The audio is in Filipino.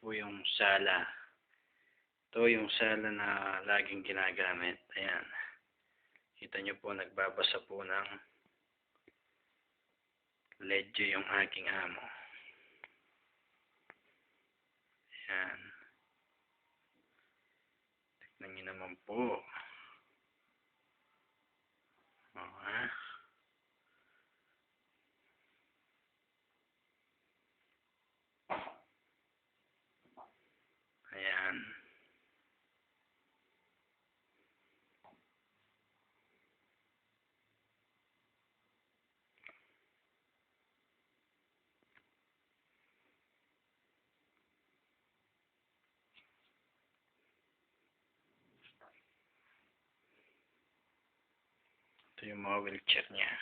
po yung sala. Ito yung sala na laging ginagamit. Ayan. Kita nyo po, nagbabasa po ng ledyo yung aking amo. Ayan. Tignan nyo naman po. O, ha? Ayan. Ito yung mga wheelchair niya.